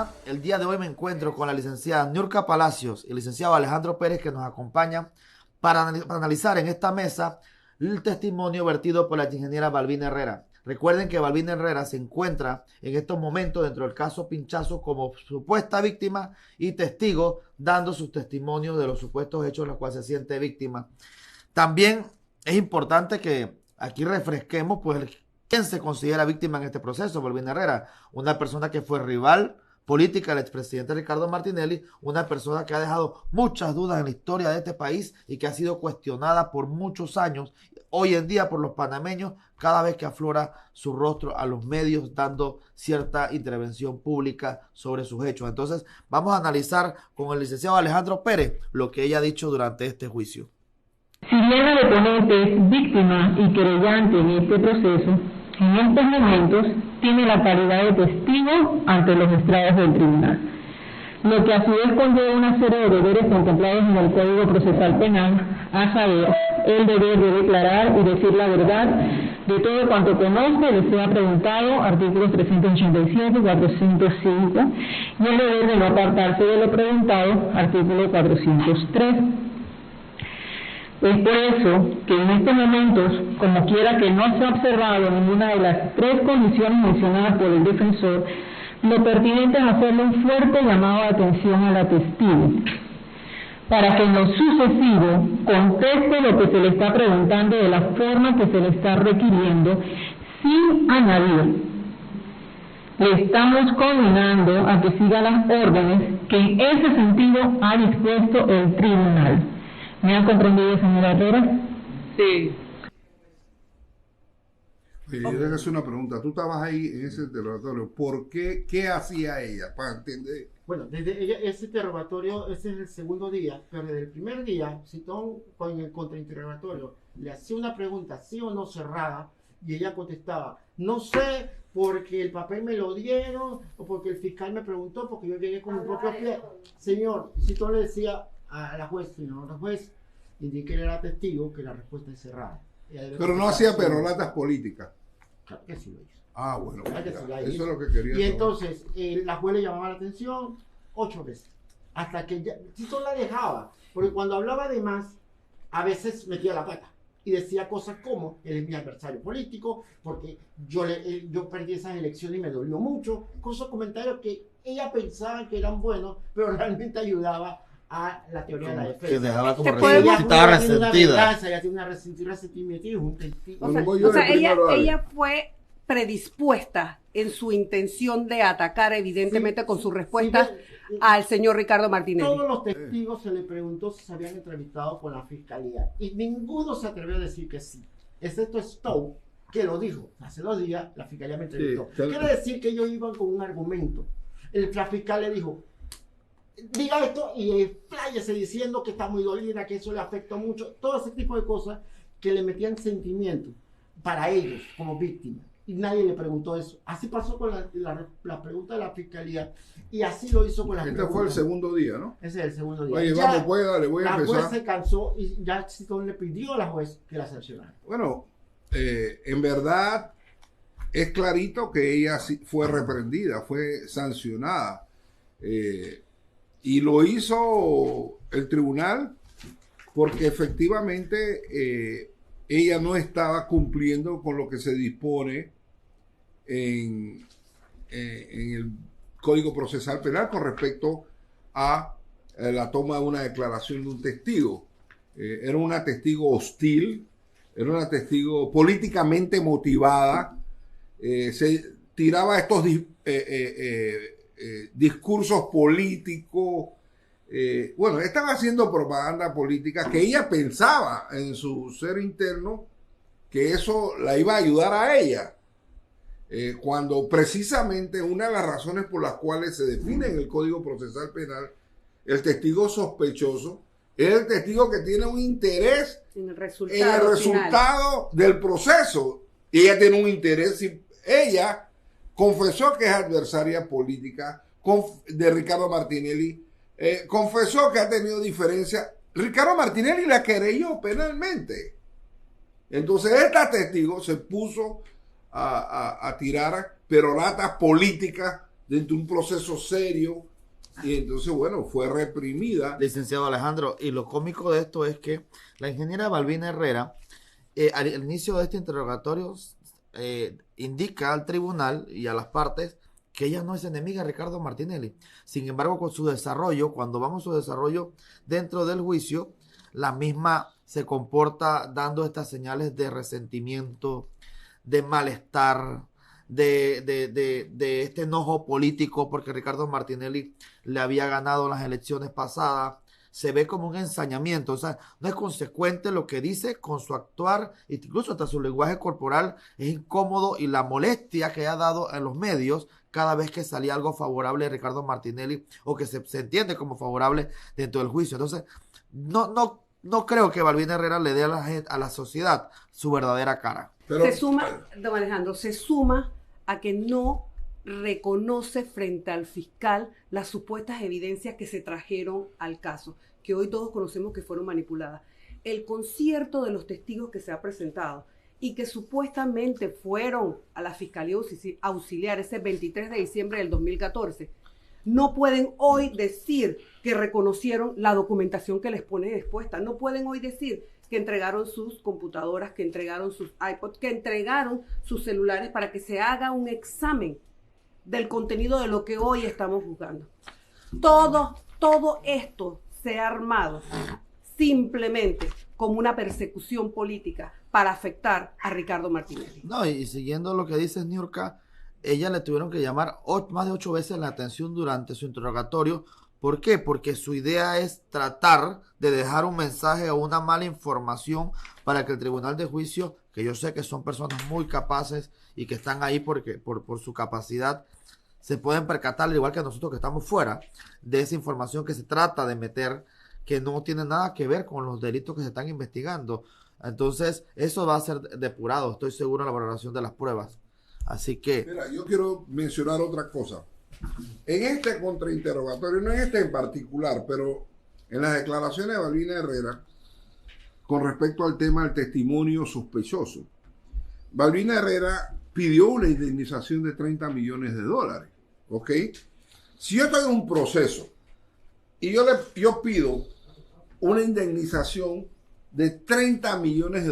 víctima, el día de hoy me encuentro con la licenciada Niurka Palacios y el licenciado Alejandro Pérez, que nos acompañan para analizar en esta mesa el testimonio vertido por la ingeniera Balbina Herrera. Recuerden que Balbina Herrera se encuentra en estos momentos dentro del caso Pinchazo como supuesta víctima y testigo, dando sus testimonios de los supuestos hechos en los cuales se siente víctima. También es importante que aquí refresquemos pues quién se considera víctima en este proceso. Balbina Herrera, una persona que fue rival política del expresidente Ricardo Martinelli, una persona que ha dejado muchas dudas en la historia de este país y que ha sido cuestionada por muchos años, hoy en día por los panameños, cada vez que aflora su rostro a los medios dando cierta intervención pública sobre sus hechos. Entonces vamos a analizar con el licenciado Alejandro Pérez lo que ella ha dicho durante este juicio. Si bien la deponente es víctima y querellante en este proceso, en estos momentos tiene la calidad de testigo ante los estrados del tribunal, lo que a su vez conlleva una serie de deberes contemplados en el Código Procesal Penal, a saber, el deber de declarar y decir la verdad de todo cuanto conozca y le sea preguntado, artículos 387, 405, y el deber de no apartarse de lo preguntado, artículo 403. Es por eso que en estos momentos, como quiera que no se ha observado ninguna de las tres condiciones mencionadas por el defensor, lo pertinente es hacerle un fuerte llamado de atención a la testigo, para que en lo sucesivo conteste lo que se le está preguntando de la forma que se le está requiriendo, sin añadir. Le estamos condenando a que siga las órdenes que en ese sentido ha dispuesto el tribunal. ¿Me han comprendido, señora Herrera? Sí. Yo tengo que hacer una pregunta. Tú estabas ahí en ese interrogatorio. ¿Por qué? ¿Qué hacía ella? Para entender. Bueno, desde ese interrogatorio, ese es el segundo día, pero desde el primer día, Citón con el contrainterrogatorio le hacía una pregunta, sí o no cerrada, y ella contestaba, no sé, porque el papel me lo dieron, o porque el fiscal me preguntó, porque yo llegué con mi propio pie. Señor, Citón le decía a la juez, señor juez, indique que era testigo que la respuesta es cerrada. Pero no hacía perolatas políticas. Claro que sí lo hizo. Ah, bueno. Claro que sí lo hizo. Eso es lo que quería Y saber. entonces, la juez le llamaba la atención 8 veces. Hasta que ya, Tito la dejaba. Porque cuando hablaba de más, a veces metía la pata. Y decía cosas como, él es mi adversario político, porque yo perdí esas elecciones y me dolió mucho. Cosas, comentarios que ella pensaba que eran buenos, pero realmente ayudaba a la teoría de la defensa. Que dejaba como estaba resentida. Ella tiene un resentimiento y es un testigo. O sea, ella fue predispuesta en su intención de atacar, evidentemente, con su respuesta al señor Ricardo Martinelli. Todos los testigos se le preguntó si se habían entrevistado con la fiscalía y ninguno se atrevió a decir que sí, excepto Stowe, que lo dijo. Hace 2 días la fiscalía me entrevistó. Sí, Quiere decir que ellos iban con un argumento. La fiscal le dijo, diga esto y expláyese diciendo que está muy dolida, que eso le afectó mucho, todo ese tipo de cosas que le metían sentimiento para ellos como víctimas. Y nadie le preguntó eso. Así pasó con la pregunta de la fiscalía y así lo hizo con la Este fue el segundo día, ¿no? Ese es el segundo día. Oye, ya, vamos, pues dale, voy a empezar. La juez se cansó y ya Citón le pidió a la juez que la sancionara. Bueno, en verdad es clarito que ella fue reprendida, fue sancionada. Y lo hizo el tribunal porque efectivamente ella no estaba cumpliendo con lo que se dispone en el Código Procesal Penal con respecto a la toma de una declaración de un testigo. Era una testigo hostil, era una testigo políticamente motivada, se tiraba estos discursos políticos, bueno, estaba haciendo propaganda política que ella pensaba en su ser interno que eso la iba a ayudar a ella, cuando precisamente una de las razones por las cuales se define en el Código Procesal Penal el testigo sospechoso es el testigo que tiene un interés en el resultado del proceso, y ella tiene un interés. Ella confesó que es adversaria política de Ricardo Martinelli, confesó que ha tenido diferencia. Ricardo Martinelli la querelló penalmente. Entonces esta testigo se puso a tirar perolatas políticas dentro de un proceso serio, y entonces, bueno, fue reprimida. Licenciado Alejandro, y lo cómico de esto es que la ingeniera Balbina Herrera, al inicio de este interrogatorio, indica al tribunal y a las partes que ella no es enemiga de Ricardo Martinelli. Sin embargo, con su desarrollo, cuando vamos a su desarrollo dentro del juicio, la misma se comporta dando estas señales de resentimiento, de malestar, de este enojo político porque Ricardo Martinelli le había ganado las elecciones pasadas. Se ve como un ensañamiento, o sea, no es consecuente lo que dice con su actuar, incluso hasta su lenguaje corporal es incómodo, y la molestia que ha dado en los medios cada vez que salía algo favorable de Ricardo Martinelli o que se entiende como favorable dentro del juicio. Entonces, no creo que Balbina Herrera le dé a la sociedad su verdadera cara. Pero, se suma, don Alejandro, se suma a que no reconoce frente al fiscal las supuestas evidencias que se trajeron al caso, que hoy todos conocemos que fueron manipuladas. El concierto de los testigos que se ha presentado y que supuestamente fueron a la Fiscalía Auxiliar ese 23 de diciembre del 2014, no pueden hoy decir que reconocieron la documentación que les pone expuesta. No pueden hoy decir que entregaron sus computadoras, que entregaron sus iPods, que entregaron sus celulares para que se haga un examen del contenido de lo que hoy estamos juzgando. Todo esto se ha armado simplemente como una persecución política para afectar a Ricardo Martinelli. No, y siguiendo lo que dice Niurka, ella le tuvieron que llamar más de 8 veces la atención durante su interrogatorio. ¿Por qué? Porque su idea es tratar de dejar un mensaje o una mala información para que el tribunal de juicio, que yo sé que son personas muy capaces y que están ahí por su capacidad, se pueden percatar, al igual que nosotros que estamos fuera, de esa información que se trata de meter, que no tiene nada que ver con los delitos que se están investigando. Entonces, eso va a ser depurado, estoy seguro, en la valoración de las pruebas. Así que... Mira, yo quiero mencionar otra cosa. En este contrainterrogatorio, no en este en particular, pero en las declaraciones de Balbina Herrera, con respecto al tema del testimonio sospechoso, Balbina Herrera pidió una indemnización de $30 millones, ¿ok? Si yo estoy en un proceso y yo pido una indemnización de $30 millones,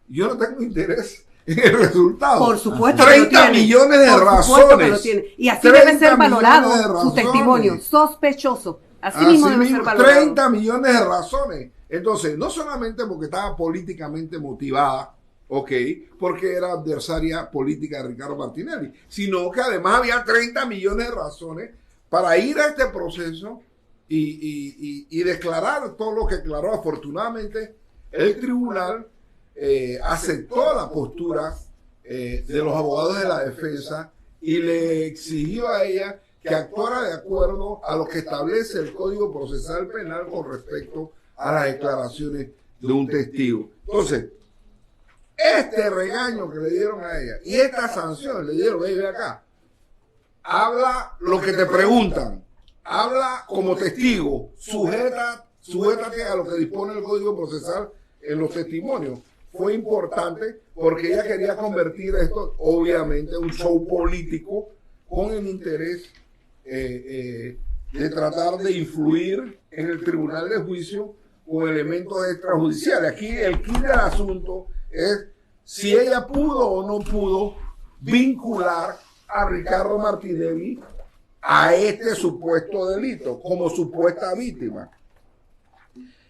yo no tengo interés en el resultado. Por supuesto 30 millones de razones. Y así debe ser valorado su testimonio sospechoso. Así mismo debe ser valorado. 30 millones de razones. Entonces, no solamente porque estaba políticamente motivada, ok, porque era adversaria política de Ricardo Martinelli, sino que además había 30 millones de razones para ir a este proceso y declarar todo lo que declaró. Afortunadamente, el tribunal aceptó la postura de los abogados de la defensa y le exigió a ella que actuara de acuerdo a lo que establece el Código Procesal Penal con respecto a las declaraciones de un testigo. Entonces, este regaño que le dieron a ella y esta sanción le dieron, ve acá, habla lo que te preguntan, habla como testigo, sujétate a lo que dispone el Código Procesal en los testimonios. Fue importante porque ella quería convertir esto, obviamente, en un show político con el interés de tratar de influir en el tribunal de juicio con elementos extrajudiciales. Aquí el key del asunto es si ella pudo o no pudo vincular a Ricardo Martinelli a este supuesto delito como supuesta víctima.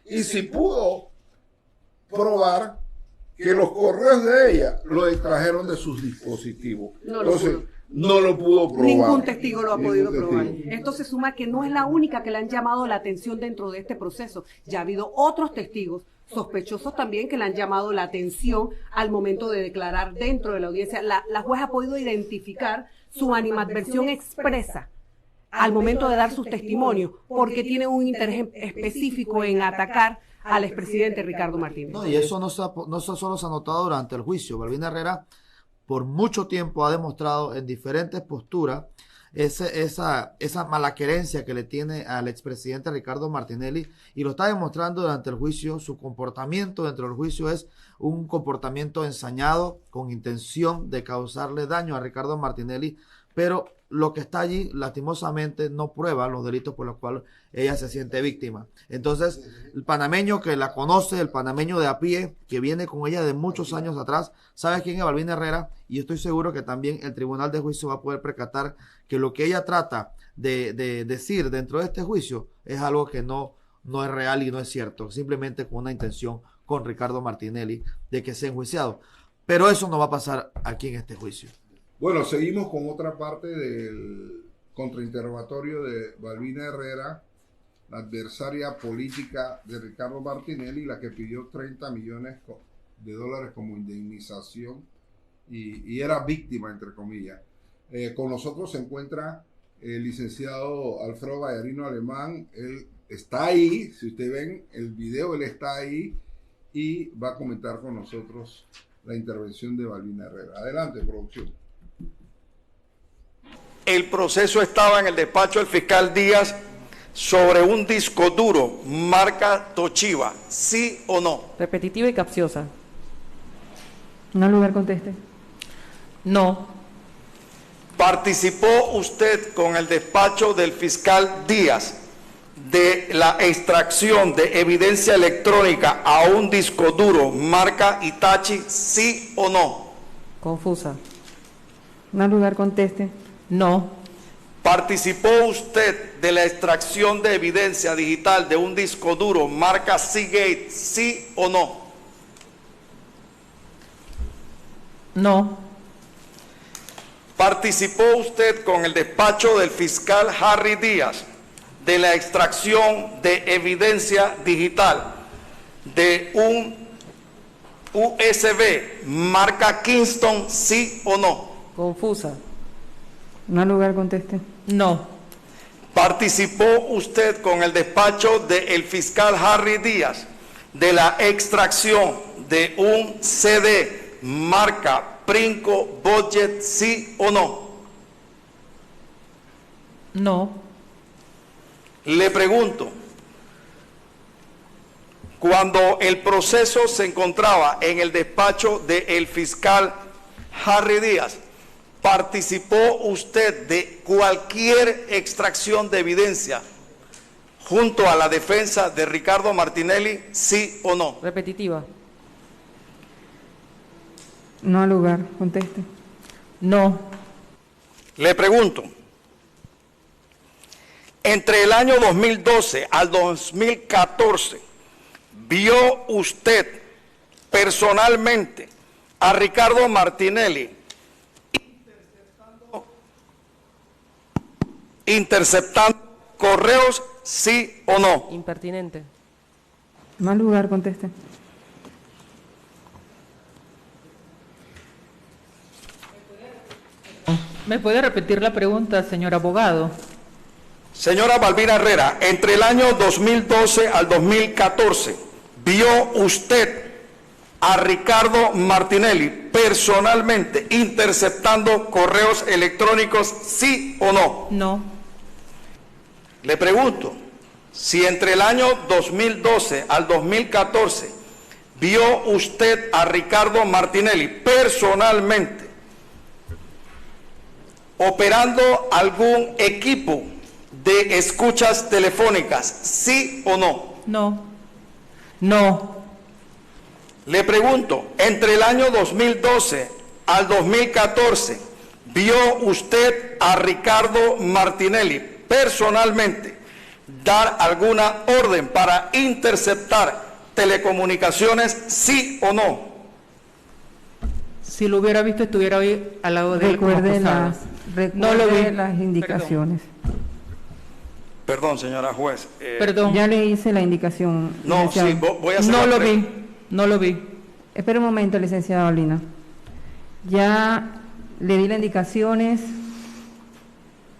Y si pudo probar que los correos de ella lo extrajeron de sus dispositivos. No lo pudo probar. Ningún testigo lo ha podido probar. Esto se suma a que no es la única que le han llamado la atención dentro de este proceso. Ya ha habido otros testigos sospechosos también que le han llamado la atención al momento de declarar dentro de la audiencia. La juez ha podido identificar su animadversión expresa al momento de dar sus testimonios, porque tiene un interés específico en atacar al expresidente Ricardo Martínez. No, y eso no solo se ha notado durante el juicio. Balbina Herrera por mucho tiempo ha demostrado en diferentes posturas esa malaquerencia que le tiene al expresidente Ricardo Martinelli, y lo está demostrando durante el juicio. Su comportamiento dentro del juicio es un comportamiento ensañado con intención de causarle daño a Ricardo Martinelli pero lo que está allí lastimosamente no prueba los delitos por los cuales ella se siente víctima. Entonces, el panameño que la conoce, el panameño de a pie, que viene con ella de muchos años atrás, sabe quién es Balbina Herrera, y estoy seguro que también el Tribunal de Juicio va a poder percatar que lo que ella trata de decir dentro de este juicio es algo que no es real y no es cierto, simplemente con una intención con Ricardo Martinelli de que sea enjuiciado. Pero eso no va a pasar aquí en este juicio. Bueno, seguimos con otra parte del contrainterrogatorio de Balbina Herrera, la adversaria política de Ricardo Martinelli, la que pidió 30 millones de dólares como indemnización y era víctima, entre comillas. Con nosotros se encuentra el licenciado Alfredo Vallarino Alemán. Él está ahí, si ustedes ven el video, él está ahí y va a comentar con nosotros la intervención de Balbina Herrera. Adelante, producción. El proceso estaba en el despacho del fiscal Díaz sobre un disco duro marca Toshiba, ¿sí o no? Repetitiva y capciosa. No lugar conteste. No. ¿Participó usted con el despacho del fiscal Díaz de la extracción de evidencia electrónica a un disco duro marca Hitachi, sí o no? Confusa. No lugar conteste. No. ¿Participó usted de la extracción de evidencia digital de un disco duro marca Seagate, sí o no? No. ¿Participó usted con el despacho del fiscal Harry Díaz de la extracción de evidencia digital de un USB marca Kingston, sí o no? Confusa. No lugar conteste. No. ¿Participó usted con el despacho del fiscal Harry Díaz de la extracción de un CD marca Princo Budget, sí o no? No. Le pregunto, cuando el proceso se encontraba en el despacho del fiscal Harry Díaz, ¿participó usted de cualquier extracción de evidencia junto a la defensa de Ricardo Martinelli, sí o no? Repetitiva. No lugar conteste. No. Le pregunto, entre el año 2012 al 2014, ¿vio usted personalmente a Ricardo Martinelli interceptando correos, sí o no? Impertinente. No lugar conteste. ¿Me puede repetir la pregunta, señor abogado? Señora Balbina Herrera, entre el año 2012 al 2014, ¿vio usted a Ricardo Martinelli personalmente interceptando correos electrónicos, sí o no? No. Le pregunto, si entre el año 2012 al 2014 vio usted a Ricardo Martinelli personalmente operando algún equipo de escuchas telefónicas, ¿sí o no? No. No. Le pregunto, entre el año 2012 al 2014, ¿vio usted a Ricardo Martinelli personalmente dar alguna orden para interceptar telecomunicaciones, sí o no? Si lo hubiera visto, estuviera hoy al lado de él como acusado. No lo vi. Las indicaciones. Perdón, señora juez. Perdón. Ya le hice la indicación. No, licenciado. sí, voy a hacer No la lo pre- vi. No lo vi. Espera un momento, licenciada Balbina. Ya le di las indicaciones,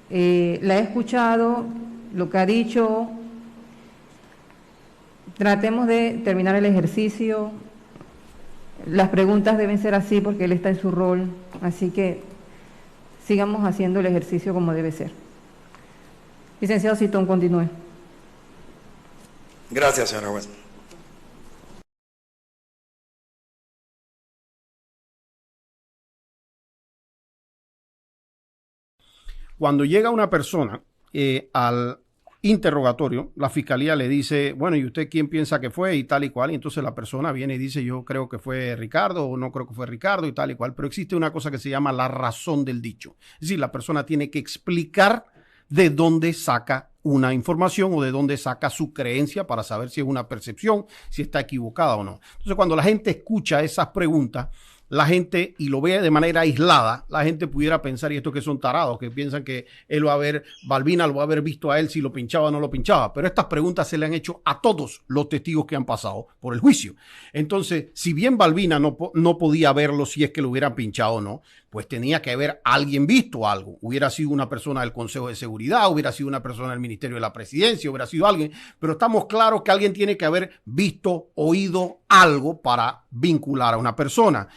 la he escuchado, lo que ha dicho. Tratemos de terminar el ejercicio. Las preguntas deben ser así porque él está en su rol, así que sigamos haciendo el ejercicio como debe ser. Licenciado Citón, continúe. Gracias, señora juez. cuando llega una persona al interrogatorio, la fiscalía le dice, bueno, ¿y usted quién piensa que fue? Y tal y cual. Y entonces la persona viene y dice, yo creo que fue Ricardo o no creo que fue Ricardo y tal y cual. Pero existe una cosa que se llama la razón del dicho. Es decir, la persona tiene que explicar de dónde saca una información o de dónde saca su creencia para saber si es una percepción, si está equivocada o no. Entonces, cuando la gente escucha esas preguntas, la gente, y lo ve de manera aislada, la gente pudiera pensar, y estos que son tarados, que piensan que Balbina lo va a haber visto a él si lo pinchaba o no lo pinchaba. Pero estas preguntas se le han hecho a todos los testigos que han pasado por el juicio. Entonces, si bien Balbina no podía verlo si es que lo hubieran pinchado o no, pues tenía que haber alguien visto algo. Hubiera sido una persona del Consejo de Seguridad, hubiera sido una persona del Ministerio de la Presidencia, hubiera sido alguien, pero estamos claros que alguien tiene que haber visto, oído algo para vincular a una persona.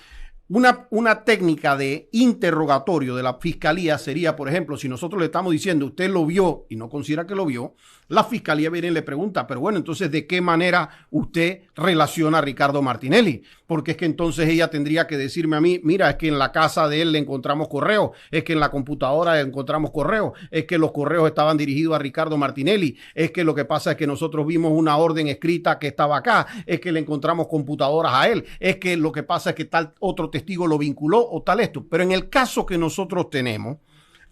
Una técnica de interrogatorio de la fiscalía sería, por ejemplo, si nosotros le estamos diciendo usted lo vio y no considera que lo vio, la fiscalía viene y le pregunta, pero bueno, entonces ¿de qué manera usted relaciona a Ricardo Martinelli? Porque es que entonces ella tendría que decirme a mí, mira, es que en la casa de él le encontramos correo, es que en la computadora le encontramos correo, es que los correos estaban dirigidos a Ricardo Martinelli, es que lo que pasa es que nosotros vimos una orden escrita que estaba acá, es que le encontramos computadoras a él, es que lo que pasa es que tal otro testigo lo vinculó o tal esto. Pero en el caso que nosotros tenemos,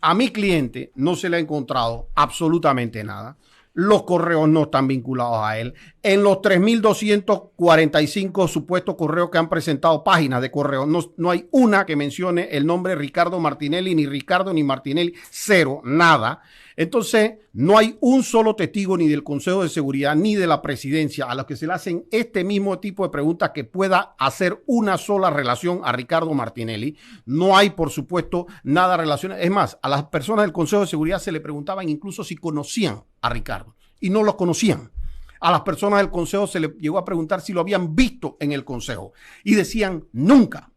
a mi cliente no se le ha encontrado absolutamente nada. Los correos no están vinculados a él. En los 3.245 supuestos correos que han presentado páginas de correo, no hay una que mencione el nombre Ricardo Martinelli, ni Ricardo ni Martinelli, cero, nada. Entonces, no hay un solo testigo ni del Consejo de Seguridad ni de la Presidencia a los que se le hacen este mismo tipo de preguntas que pueda hacer una sola relación a Ricardo Martinelli. No hay, por supuesto, nada relacionado. Es más, a las personas del Consejo de Seguridad se le preguntaban incluso si conocían a Ricardo y no lo conocían. A las personas del Consejo se le llegó a preguntar si lo habían visto en el Consejo y decían nunca.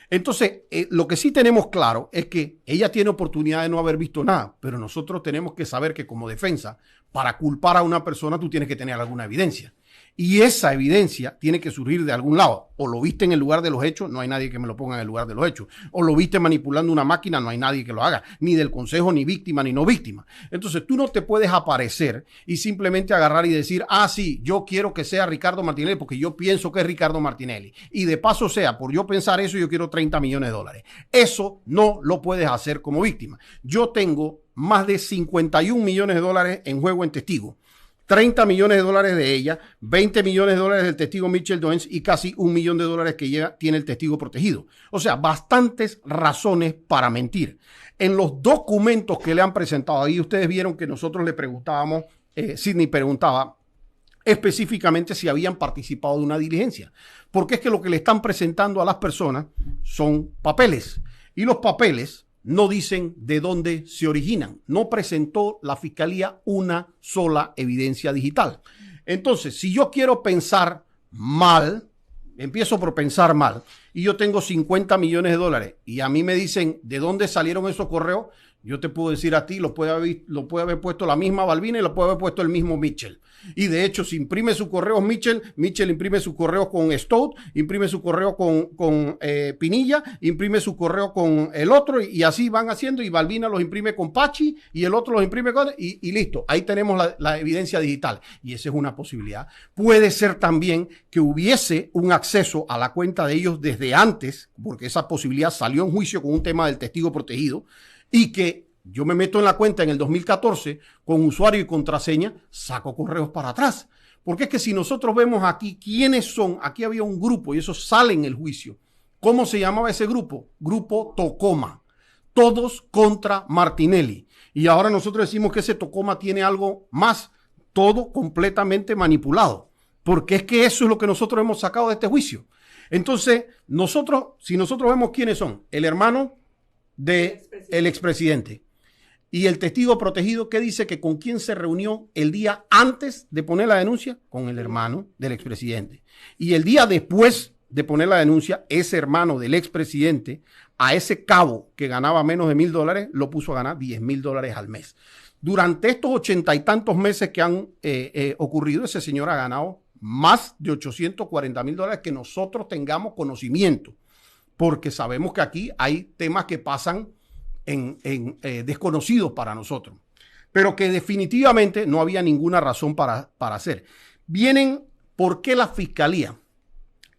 Entonces, lo que sí tenemos claro es que ella tiene oportunidad de no haber visto nada, pero nosotros tenemos que saber que como defensa, para culpar a una persona tú tienes que tener alguna evidencia. Y esa evidencia tiene que surgir de algún lado. O lo viste en el lugar de los hechos, no hay nadie que me lo ponga en el lugar de los hechos. O lo viste manipulando una máquina, no hay nadie que lo haga. Ni del consejo, ni víctima, ni no víctima. Entonces tú no te puedes aparecer y simplemente agarrar y decir, ah, sí, yo quiero que sea Ricardo Martinelli porque yo pienso que es Ricardo Martinelli. Y de paso sea, por yo pensar eso, yo quiero 30 millones de dólares. Eso no lo puedes hacer como víctima. Yo tengo más de 51 millones de dólares en juego en testigo. 30 millones de dólares de ella, 20 millones de dólares del testigo Mitchell Doens y casi $1 millón que tiene el testigo protegido. O sea, bastantes razones para mentir. En los documentos que le han presentado, ahí ustedes vieron que nosotros le preguntábamos, Sidney preguntaba específicamente si habían participado de una diligencia. Porque es que lo que le están presentando a las personas son papeles. Y los papeles no dicen de dónde se originan. No presentó la fiscalía una sola evidencia digital. Entonces, si yo quiero pensar mal, empiezo por pensar mal, y yo tengo 50 millones de dólares, y a mí me dicen de dónde salieron esos correos, yo te puedo decir a ti, lo puede haber puesto la misma Balbina y lo puede haber puesto el mismo Mitchell. Y de hecho, si imprime sus correos Mitchell imprime sus correos con Stout, imprime su correo con Pinilla, imprime su correo con el otro y así van haciendo y Balbina los imprime con Pachi y el otro los imprime con y listo. Ahí tenemos la evidencia digital y esa es una posibilidad. Puede ser también que hubiese un acceso a la cuenta de ellos desde antes, porque esa posibilidad salió en juicio con un tema del testigo protegido y que yo me meto en la cuenta en el 2014 con usuario y contraseña, saco correos para atrás. Porque es que si nosotros vemos aquí quiénes son, aquí había un grupo y eso sale en el juicio. ¿Cómo se llamaba ese grupo? Grupo Tocoma. Todos contra Martinelli. Y ahora nosotros decimos que ese Tocoma tiene algo más, todo completamente manipulado. Porque es que eso es lo que nosotros hemos sacado de este juicio. Entonces, si nosotros vemos quiénes son, el hermano del expresidente. Y el testigo protegido que dice que con quién se reunió el día antes de poner la denuncia, con el hermano del expresidente. Y el día después de poner la denuncia, ese hermano del expresidente, a ese cabo que ganaba menos de $1,000, lo puso a ganar $10,000 al mes. Durante estos 80 y tantos meses que han ocurrido, ese señor ha ganado más de $840,000 que nosotros tengamos conocimiento. Porque sabemos que aquí hay temas que pasan desconocidos para nosotros, pero que definitivamente no había ninguna razón para hacer. Vienen, ¿por qué la fiscalía?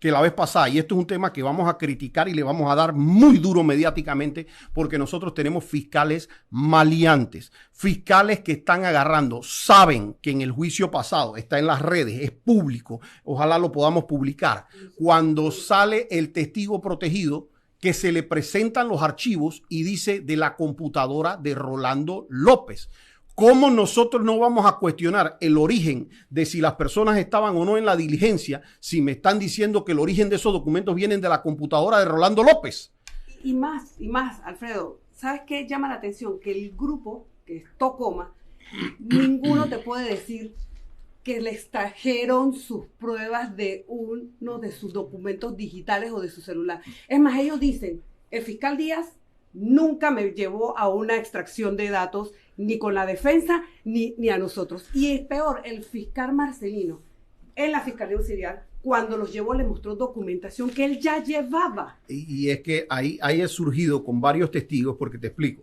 Que la vez pasada, y esto es un tema que vamos a criticar y le vamos a dar muy duro mediáticamente, porque nosotros tenemos fiscales maleantes, fiscales que están agarrando, saben que en el juicio pasado, está en las redes, es público, ojalá lo podamos publicar, cuando sale el testigo protegido, que se le presentan los archivos y dice de la computadora de Rolando López. ¿Cómo nosotros no vamos a cuestionar el origen de si las personas estaban o no en la diligencia si me están diciendo que el origen de esos documentos vienen de la computadora de Rolando López? Y más, Alfredo, ¿sabes qué llama la atención? Que el grupo, que es Tocoma, ninguno te puede decir que le extrajeron sus pruebas de uno de sus documentos digitales o de su celular. Es más, ellos dicen, el fiscal Díaz nunca me llevó a una extracción de datos ni con la defensa ni a nosotros. Y es peor, el fiscal Marcelino en la Fiscalía Auxiliar, cuando los llevó, le mostró documentación que él ya llevaba. Y es que ahí he surgido con varios testigos, porque te explico.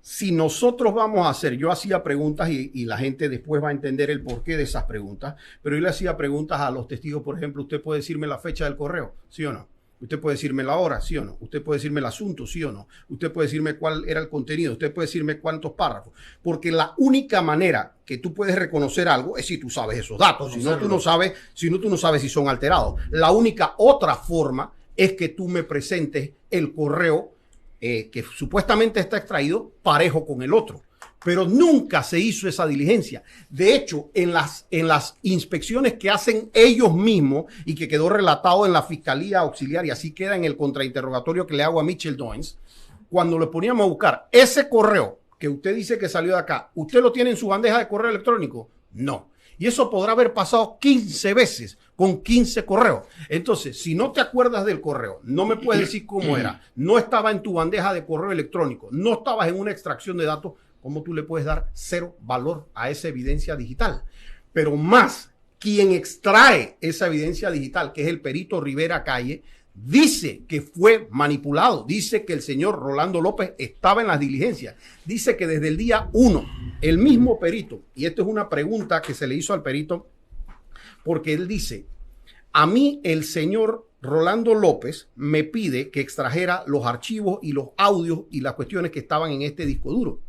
Si nosotros vamos a hacer, yo hacía preguntas y la gente después va a entender el porqué de esas preguntas, pero yo le hacía preguntas a los testigos, por ejemplo, ¿usted puede decirme la fecha del correo? ¿Sí o no? ¿Usted puede decirme la hora? ¿Sí o no? ¿Usted puede decirme el asunto? ¿Sí o no? ¿Usted puede decirme cuál era el contenido? ¿Usted puede decirme cuántos párrafos? Porque la única manera que tú puedes reconocer algo es si tú sabes esos datos. Si no, tú no sabes si son alterados. La única otra forma es que tú me presentes el correo que supuestamente está extraído parejo con el otro. Pero nunca se hizo esa diligencia. De hecho, en las inspecciones que hacen ellos mismos y que quedó relatado en la Fiscalía Auxiliar, y así queda en el contrainterrogatorio que le hago a Mitchell Doens, cuando le poníamos a buscar ese correo que usted dice que salió de acá, ¿usted lo tiene en su bandeja de correo electrónico? No. Y eso podrá haber pasado 15 veces con 15 correos. Entonces, si no te acuerdas del correo, no me puedes decir cómo era, no estaba en tu bandeja de correo electrónico, no estabas en una extracción de datos, ¿cómo tú le puedes dar cero valor a esa evidencia digital? Pero más, quien extrae esa evidencia digital, que es el perito Rivera Calle, dice que fue manipulado, dice que el señor Rolando López estaba en las diligencias, dice que desde el día 1, el mismo perito, y esto es una pregunta que se le hizo al perito, porque él dice, a mí el señor Rolando López me pide que extrajera los archivos y los audios y las cuestiones que estaban en este disco duro.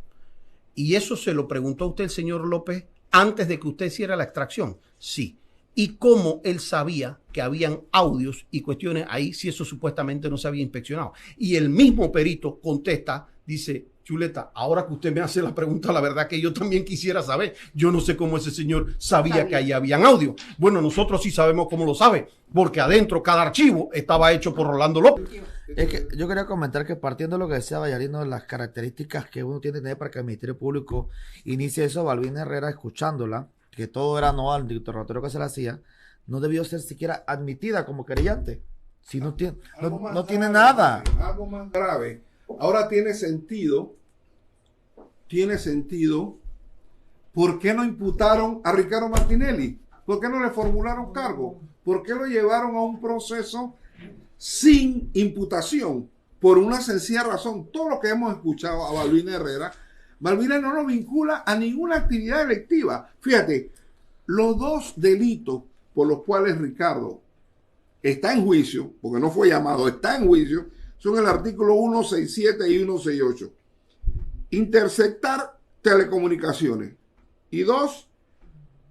¿Y eso se lo preguntó a usted el señor López antes de que usted hiciera la extracción? Sí. ¿Y cómo él sabía que habían audios y cuestiones ahí si eso supuestamente no se había inspeccionado? Y el mismo perito contesta, dice, Chuleta, ahora que usted me hace la pregunta, la verdad que yo también quisiera saber. Yo no sé cómo ese señor sabía que ahí habían audios. Bueno, nosotros sí sabemos cómo lo sabe, porque adentro cada archivo estaba hecho por Rolando López. Es que yo quería comentar que partiendo de lo que decía Vallarino, las características que uno tiene que tener para que el Ministerio Público inicie eso, Balbina Herrera, escuchándola, que todo era no al interrogatorio que se le hacía, no debió ser siquiera admitida como querellante. Si no tiene, no tiene nada. Algo más grave. Ahora tiene sentido, ¿por qué no imputaron a Ricardo Martinelli? ¿Por qué no le formularon cargo? ¿Por qué lo llevaron a un proceso sin imputación? Por una sencilla razón. Todo lo que hemos escuchado a Balbina Herrera, Balbina no lo vincula a ninguna actividad electiva. Fíjate, los dos delitos por los cuales Ricardo está en juicio, porque no fue llamado, está en juicio, son el artículo 167 y 168. Interceptar telecomunicaciones. Y 2,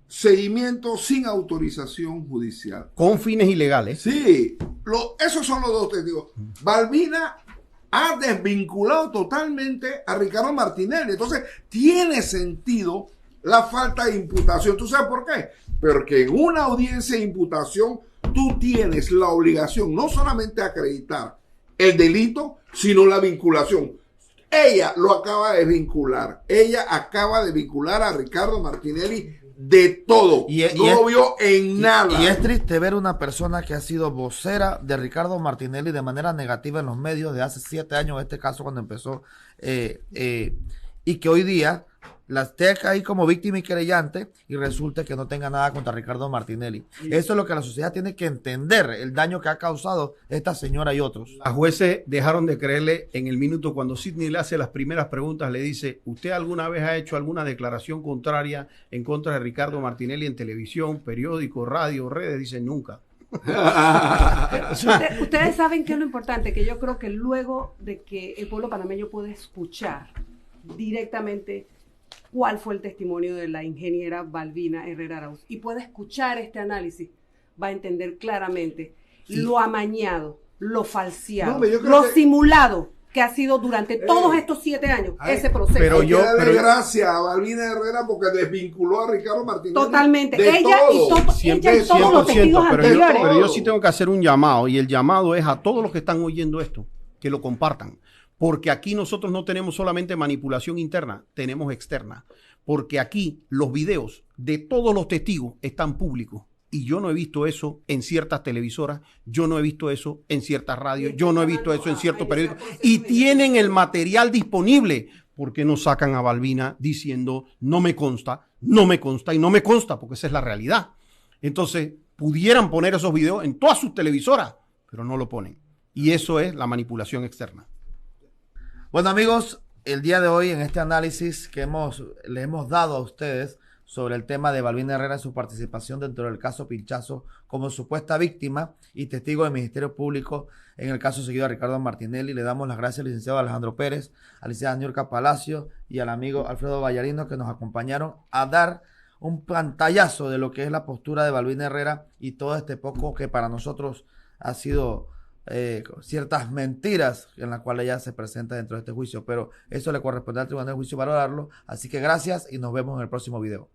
seguimiento sin autorización judicial. Con fines ilegales. Sí, esos son los dos testigos. Balbina ha desvinculado totalmente a Ricardo Martinelli. Entonces, tiene sentido la falta de imputación. ¿Tú sabes por qué? Porque en una audiencia de imputación, tú tienes la obligación no solamente de acreditar el delito, sino la vinculación. Ella lo acaba de vincular. Ella acaba de vincular a Ricardo Martinelli de todo. No vio en nada. Y es triste ver una persona que ha sido vocera de Ricardo Martinelli de manera negativa en los medios de hace 7 años, este caso cuando empezó, y que hoy día las tenga ahí como víctima y querellante y resulte que no tenga nada contra Ricardo Martinelli. Eso es lo que la sociedad tiene que entender, el daño que ha causado esta señora y otros. Las jueces dejaron de creerle en el minuto cuando Sidney le hace las primeras preguntas, le dice, ¿usted alguna vez ha hecho alguna declaración contraria en contra de Ricardo Martinelli en televisión, periódico, radio, redes? Dice, nunca. Ustedes saben qué es lo importante, que yo creo que luego de que el pueblo panameño puede escuchar directamente cuál fue el testimonio de la ingeniera Balbina Herrera Arauz y puede escuchar este análisis, va a entender claramente lo amañado, lo falseado, lo simulado que ha sido durante todos estos 7 años ese proceso. Pero yo darle gracias a Balbina Herrera porque desvinculó a Ricardo Martinelli. Totalmente. De ella y todos los testigos anteriores. Pero yo sí tengo que hacer un llamado, y el llamado es a todos los que están oyendo esto, que lo compartan. Porque aquí nosotros no tenemos solamente manipulación interna, tenemos externa. Porque aquí los videos de todos los testigos están públicos. Y yo no he visto eso en ciertas televisoras, yo no he visto eso en ciertas radios, yo no he visto eso en ciertos periódicos. Y tienen el material disponible. ¿Por qué no sacan a Balbina diciendo no me consta y no me consta? Porque esa es la realidad. Entonces, pudieran poner esos videos en todas sus televisoras, pero no lo ponen. Y eso es la manipulación externa. Bueno, amigos, el día de hoy en este análisis que le hemos dado a ustedes sobre el tema de Balbina Herrera y su participación dentro del caso Pinchazo como supuesta víctima y testigo del Ministerio Público en el caso seguido a Ricardo Martinelli, le damos las gracias al licenciado Alejandro Pérez, a la licenciada Niurka Palacios y al amigo Alfredo Vallarino, que nos acompañaron a dar un pantallazo de lo que es la postura de Balbina Herrera y todo este poco que para nosotros ha sido ciertas mentiras en las cuales ella se presenta dentro de este juicio, pero eso le corresponde al Tribunal de Juicio valorarlo. Así que gracias y nos vemos en el próximo video.